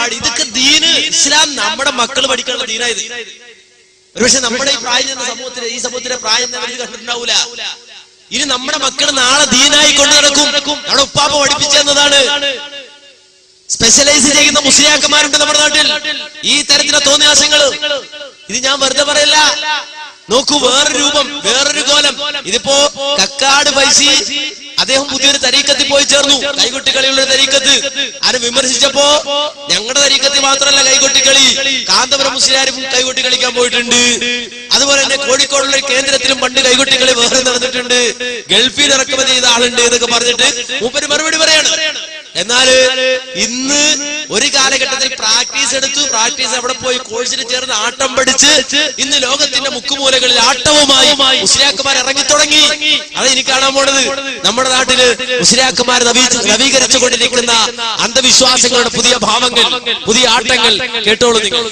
പാടി. ഇതൊക്കെ ദീന്, ഇസ്ലാം നമ്മുടെ മക്കൾ പഠിക്കാനുള്ള ദീനായത്. ഒരുപക്ഷെ നമ്മുടെ ഈ പ്രായം ചെന്ന സമൂഹത്തിലെ ഈ സമൂഹത്തിലെ പ്രായം കണ്ടിട്ടുണ്ടാവൂല. ഇനി നമ്മുടെ മക്കൾ നാളെ ദീനായി കൊണ്ടു നടക്കും. നമ്മുടെ ഉപ്പാപ്പ പഠിപ്പിച്ചെന്നതാണ്. സ്പെഷ്യലൈസ് ചെയ്യുന്ന മുസ്ലിയാക്കന്മാരുണ്ട് നമ്മുടെ നാട്ടിൽ. ഈ തരത്തിലെ തോന്നിയാസങ്ങൾ ഇത് ഞാൻ വെറുതെ പറയല്ല. നോക്കൂ, വേറൊരു രൂപം, വേറൊരു കോലം. ഇതിപ്പോ കക്കാട് പൈസി അദ്ദേഹം പുതിയൊരു തരീക്കത്തിൽ പോയി ചേർന്നു, കൈകൊട്ടിക്കളിയുള്ള തരീക്കത്ത്. അത് വിമർശിച്ചപ്പോ ഞങ്ങളുടെ തരീക്കത്തിൽ മാത്രമല്ല കൈകൊട്ടിക്കളി, കാന്തപുരം മുസ്ലിയാരും കൈകൊട്ടി കളിക്കാൻ പോയിട്ടുണ്ട്. അതുപോലെ തന്നെ കോഴിക്കോടുള്ള കേന്ദ്രത്തിലും പണ്ട് കൈകൊട്ടിക്കളി വേറെ നടന്നിട്ടുണ്ട്. ഗൾഫിൽ ഇറക്കുമതി ചെയ്ത ആളുണ്ട് എന്നൊക്കെ പറഞ്ഞിട്ട് മൂപ്പര് മറുപടി പറയാണ്. എന്നാല് ഇന്ന് ഒരു കാലഘട്ടത്തിൽ പ്രാക്ടീസ് എടുത്തു, പ്രാക്ടീസ് അവിടെ പോയി കോഴ്സിന് ചേർന്ന് ആട്ടം പഠിച്ച് ഇന്ന് ലോകത്തിന്റെ മുക്കുമൂലകളിൽ ആട്ടവുമായി മുസ്ലിയാക്കന്മാർ ഇറങ്ങി തുടങ്ങി. അത് ഇനി കാണാൻ പോണത് നമ്മുടെ നാട്ടില് മുസ്ലിയാക്കന്മാർ നവീകരിച്ചു കൊണ്ടിരിക്കുന്ന അന്ധവിശ്വാസങ്ങളുടെ പുതിയ ഭാവങ്ങൾ, പുതിയ ആട്ടങ്ങൾ കേട്ടോളൂ നിങ്ങൾ.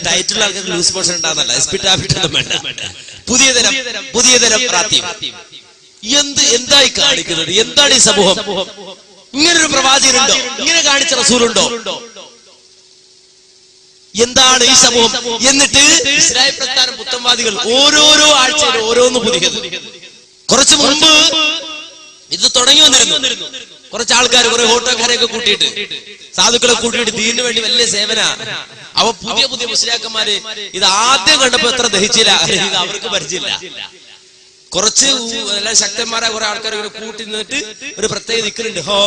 ടൈറ്റിൽ ആൾക്കാർ ലൂസ് മോഷൻ ഉണ്ടാകുന്നല്ല, എസ്പിറ്റാഫിറ്റൊന്നും വേണ്ട. പുതിയതരം പ്രാപ്തി. എന്തായി കാണിക്കുന്നത്? എന്താണ് ഈ സമൂഹം? ഇങ്ങനൊരു പ്രവാചകനുണ്ടോ? ഇങ്ങനെ കാണിച്ച റസൂലുണ്ടോ? എന്താണ് ഈ സമൂഹം? എന്നിട്ട് ഇസ്രായേൽ പ്രസ്ഥാനം പുത്തൻവാദികൾ ഓരോരോ ആഴ്ചയിൽ ഓരോന്ന് പുതിയത്. കുറച്ചു മുമ്പ് ഇത് തുടങ്ങി വന്നിരുന്നു. കുറച്ച് ആൾക്കാർ, കുറെ ഓട്ടോക്കാരെയൊക്കെ കൂട്ടിയിട്ട്, സാധുക്കളെ കൂട്ടിയിട്ട് ദീനിന് വേണ്ടി വലിയ സേവന. അവ പുതിയ മുസ്ലിയാക്കന്മാര് ഇത് ആദ്യം കണ്ടപ്പോ എത്ര ദഹിച്ചില്ല, ഇത് അവർക്ക് പരിചയമില്ല. കുറച്ച് നല്ല ശക്തന്മാരായ കുറെ ആൾക്കാർ ഇങ്ങനെ കൂട്ടി നിന്നിട്ട് ഒരു പ്രത്യേക ദിക്റുണ്ട്, ഹോ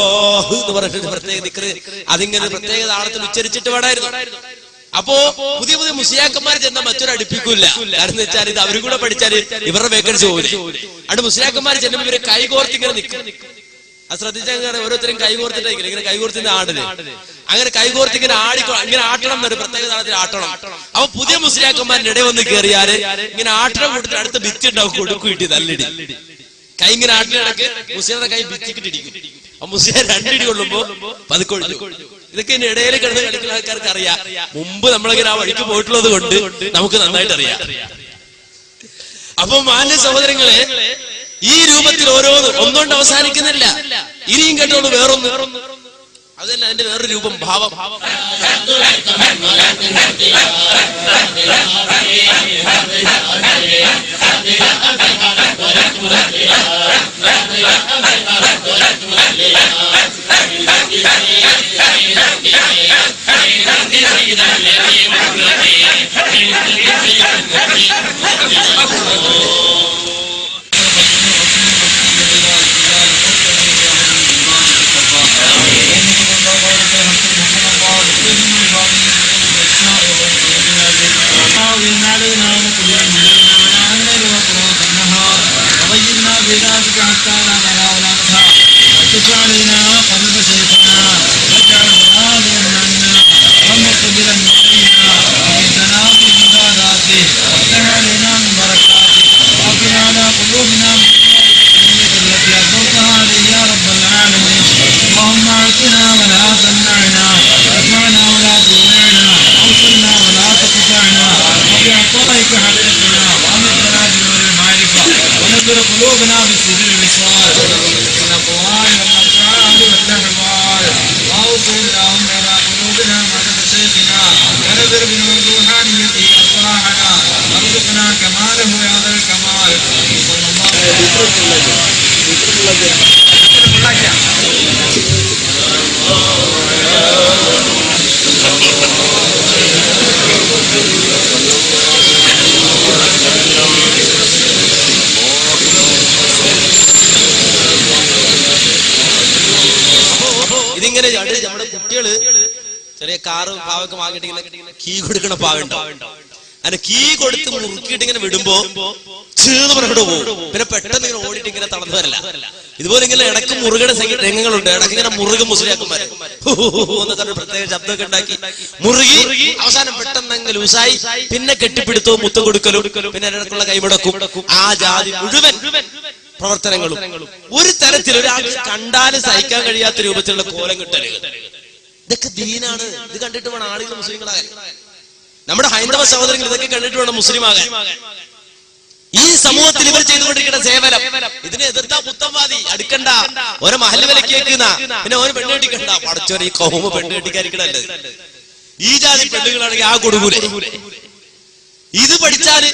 എന്ന് പറഞ്ഞിട്ട് പ്രത്യേക ദിക്റ്. അതിങ്ങനെ പ്രത്യേക താളത്തിൽ ഉച്ചരിച്ചിട്ട് വേണമായിരുന്നു. അപ്പോ പുതിയ മുസ്ലിയാക്കന്മാർ ചെന്നാൽ മറ്റൊരു അടുപ്പിക്കൂല. കാരണം എന്ന് വെച്ചാൽ ഇത് അവരും കൂടെ പഠിച്ചാൽ ഇവരുടെ വേക്കൻസി പോകില്ല. അവിടെ മുസ്ലിയാക്കന്മാർ ചെല്ലുമ്പോൾ ഇവരെ കൈകോർത്ത് ഇങ്ങനെ നിൽക്കും. അത് ശ്രദ്ധിച്ചാൽ ഓരോരുത്തരും കൈകോർത്തിട്ടായിരിക്കും ഇങ്ങനെ കൈകോർത്തിന്റെ ആടിന്. അങ്ങനെ കൈകോർത്ത് ഇങ്ങനെ ആട്ടണം എന്നൊരു പ്രത്യേക താളത്തിൽ ആട്ടണം. അപ്പൊ പുതിയ മുസ്ലിയാക്കന്മാരുടെ ഇടയിൽ വന്ന് കയറിയാല് ഇങ്ങനെ ആട്ടണം കൂട്ടത്തിൽ അടുത്ത ഭിത്തി ഉണ്ടാവും, കൊടുക്കു കിട്ടി നല്ലിടി. കൈ ഇങ്ങനെ ആട്ടിനിടക്ക് മുസ്ലിയുടെ കൈ ഭിത്തിക്കിട്ടിടിക്കും. അപ്പൊ മുസ്ലിം രണ്ടിടി കൊള്ളുമ്പോ പതുക്കൊഴിഞ്ഞു. ഇതൊക്കെ ഇടയിൽ കിടന്ന് കളിക്കുന്ന ആൾക്കാർക്ക് അറിയാം. മുമ്പ് നമ്മളിങ്ങനെ ആ വഴിക്ക് പോയിട്ടുള്ളത് കൊണ്ട് നമുക്ക് നന്നായിട്ട് അറിയാം. അപ്പൊ മാന്യ സഹോദരങ്ങളെ, ഈ രൂപത്തിൽ ഓരോന്ന് ഒന്നുകൊണ്ട് അവസാനിക്കുന്നില്ല. ഇനിയും കേട്ടോളൂ വേറൊന്ന്. അതല്ല അതിന്റെ വേറൊരു രൂപം, ഭാവം. ഇതിങ്ങനെ നമ്മുടെ കുട്ടികള് ചെറിയ കാറ് പാവൊക്കെ വാങ്ങിയിട്ട് ഇങ്ങനെ കീ കൊടുക്കണ പാവുണ്ടോ, അങ്ങനെ കീ കൊടുത്ത് മുറുക്കിയിട്ട് ഇങ്ങനെ വിടുമ്പോ ചേർന്ന് പറഞ്ഞിട്ട് പോകും. പിന്നെ പെട്ടെന്ന് ഇങ്ങനെ ഓടിയിട്ട് ഇങ്ങനെ തളർന്നു വരില്ല. ഇതുപോലെ ഇങ്ങനെ ഇടക്ക് മുറുകയുടെ രംഗങ്ങളുണ്ട്. ഇടക്ക് ഇങ്ങനെ മുറുകും മുസ്ലിയാക്കന്മാര് എന്നൊക്കെ പ്രത്യേക ശബ്ദമൊക്കെ ഉണ്ടാക്കി മുറുകി അവസാനം പെട്ടെന്ന് ലൂസായി. പിന്നെ കെട്ടിപ്പിടുത്തവും മുത്തം കൊടുക്കലും പിന്നെ ഇടക്കുള്ള കൈമടക്കും, ആ ജാതി മുഴുവൻ പ്രവർത്തനങ്ങളും ഒരു തരത്തിൽ ഒരാൾക്ക് കണ്ടാലും സഹിക്കാൻ കഴിയാത്ത രൂപത്തിലുള്ള കോലം കിട്ടലുകൾ, ഇതൊക്കെ ദീനാണ്. ഇത് കണ്ടിട്ട് വേണം ആളുകൾ മുസ്ലിങ്ങളാകാൻ. നമ്മുടെ ഹൈന്ദവ സഹോദരങ്ങൾ ഇതൊക്കെ കണ്ടിട്ട് വേണം മുസ്ലിം ആകാൻ. ഈ സമൂഹത്തിൽ ഇവർ ചെയ്തുകൊണ്ടിരിക്കുന്ന സേവനം, ഇതിനെ എതിർത്താ പുത്തംവാദി അടുക്കണ്ട, ഓരോ മഹല്ല് വിലക്ക് കേൾക്കുന്ന, പിന്നെ ഓരോ പെണ്ണ് കെട്ടിക്കണ്ട. പടച്ചോരെ ഈ കൗമ പെണ്ണ് കെട്ടിക്കാരിക്കണല്ലേ. ഈ ജാതി പെണ്ണുകളാണെങ്കിൽ ആ കൊടുകൂലെ. ഇത് പഠിച്ചാൽ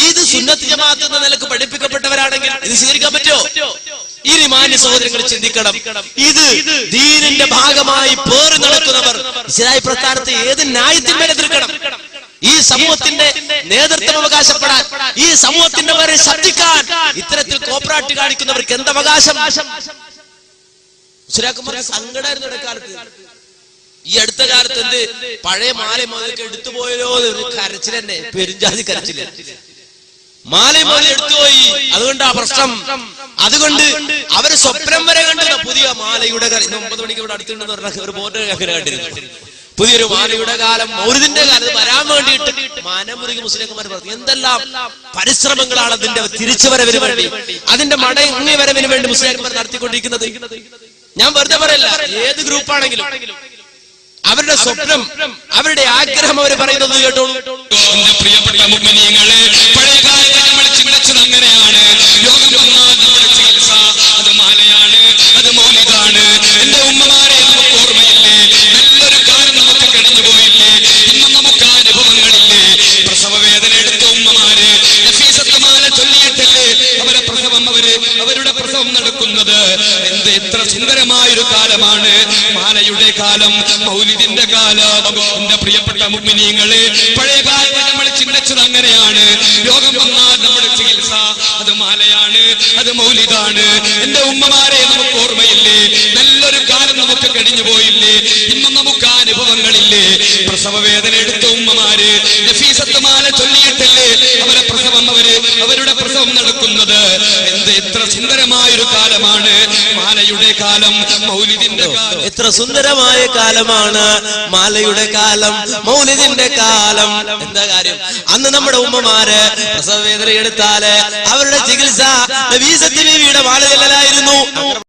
ഇത് സുന്നത്ത് ജമാഅത്ത് എന്ന നിലക്ക് പഠിപ്പിക്കപ്പെട്ടവരാണെങ്കിൽ ഇത് സ്വീകരിക്കാൻ പറ്റുമോ? ഇനി മാന്യ സഹോദരങ്ങൾ ചിന്തിക്കണം. ഇത് ദീനിന്റെ ഭാഗമായി പേറി നടക്കുന്നവർ ഇസ്ലാഹി പ്രസ്ഥാനത്തെ ഏത് ന്യായത്തിന്മേൽ എതിർക്കണം. ഈ സമൂഹത്തിന്റെ നേതൃത്വം അവകാശപ്പെടാൻ, ഈ സമൂഹത്തിന്റെ പേരെ ശബ്ദിക്കാൻ ഇത്തരത്തിൽ കോപ്പറാട്ടി കാണിക്കുന്നവർക്ക് എന്തവകാശം? മുസ്ലിയാക്കന്മാർ സങ്കടമായിരുന്നു ഇടക്കാലത്ത്. ഈ അടുത്ത കാലത്ത് എന്ത് പഴയ മാലയും മോലൊക്കെ എടുത്തുപോയല്ലോ കരച്ചിൽ തന്നെ, പെരുഞ്ചാതി കരച്ചില്. മാലയും മോല എടുത്തുപോയി, അതുകൊണ്ട് ആ പ്രശ്നം. അതുകൊണ്ട് അവര് സ്വപ്നം വരെ കണ്ടു പുതിയ മാലയുടെ 9 മണിക്ക് ഇവിടെ അടുത്തുണ്ടെന്ന് പറഞ്ഞ ഒരു ബോർഡ് കണ്ടിരുന്നു. പുതിയൊരു മാലയുടെ കാലം, മൗലിദിന്റെ കാലത്ത് വരാൻ വേണ്ടിയിട്ട് മനമുരുകി മുസ്ലിംമാർ പറഞ്ഞു. എന്തെല്ലാം പരിശ്രമങ്ങളാണ് അതിന്റെ തിരിച്ചുവരവിന് വേണ്ടി, അതിന്റെ മടങ്ങി വരവിന് വേണ്ടി മുസ്ലിംമാർ നടത്തിക്കൊണ്ടിരിക്കുന്നത്. ഞാൻ വെറുതെ പറയല്ല, ഏത് ഗ്രൂപ്പാണെങ്കിലും അവരുടെ സ്വപ്നം, അവരുടെ ആഗ്രഹം അവർ പറയുന്നത് കേട്ടോളൂ. എന്റെ പ്രിയപ്പെട്ട മുഅ്മിനീങ്ങളെ, പഴയ കാലത്ത് നമ്മൾ ചിന്തിച്ചത് അങ്ങനെയാണ്. രോഗം വന്നാൽ നമ്മുടെ ചികിത്സ അത് മാലയാണ്, അത് മൗലിദാണ്. എന്റെ ഉമ്മമാരെ നമുക്ക് ഓർമ്മയില്ലേ? നല്ലൊരു കാലം നമുക്ക് കഴിഞ്ഞു പോയില്ലേ? ഇന്നും നമുക്ക് അനുഭവങ്ങളില്ലേ? പ്രസവ വേദന എടുത്ത ഉമ്മമാര് നഫീസത്ത് മാല ചൊല്ലിയിട്ടല്ലേ അവരുടെ പ്രസവം നടക്കുന്നത്. എന്ത് എത്ര സുന്ദരമായൊരു കാലമാണ് മാലയുടെ കാലം, മൗലിദിന്റെ കാലം. എന്റെ പ്രിയപ്പെട്ട മുഅ്മിനീങ്ങളെ, പഴയ കാലത്ത് നമ്മൾ ചിന്തിച്ചത് അങ്ങനെയാണ്. രോഗം വന്നാൽ നമ്മുടെ ചികിത്സ അത് മാലയാണ്, അത് മൗലിദാണ്. എന്റെ ഉമ്മമാരെ നമുക്ക് ഓർമ്മയില്ലേ? നല്ലൊരു കാലം നമുക്ക് കഴിഞ്ഞു പോയില്ലേ? ഇന്നും നമുക്ക് അനുഭവങ്ങളില്ലേ? പ്രസവ വേദന എടുത്ത ഉമ്മമാര് നഫീസത്ത് മാല ചൊല്ലിയിട്ടല്ലേ അവരുടെ പ്രസവം നടക്കുന്നത്. എന്ത് എത്ര സുന്ദരമായൊരു കാലമാണ് മാലയുടെ കാലം, മൗലിദിന്റെ കാലം. എത്ര സുന്ദരമായ കാലമാണ് മാലയുടെ കാലം, മൗലിദിന്റെ കാലം. എന്താ കാര്യം? അന്ന് നമ്മുടെ ഉമ്മമാര് പ്രസവ വേദന എടുത്താല് അവരുടെ ചികിത്സ നബീസത്ത് ബീവിയുടെ മാല ചെല്ലലായിരുന്നു. അങ്ങനെ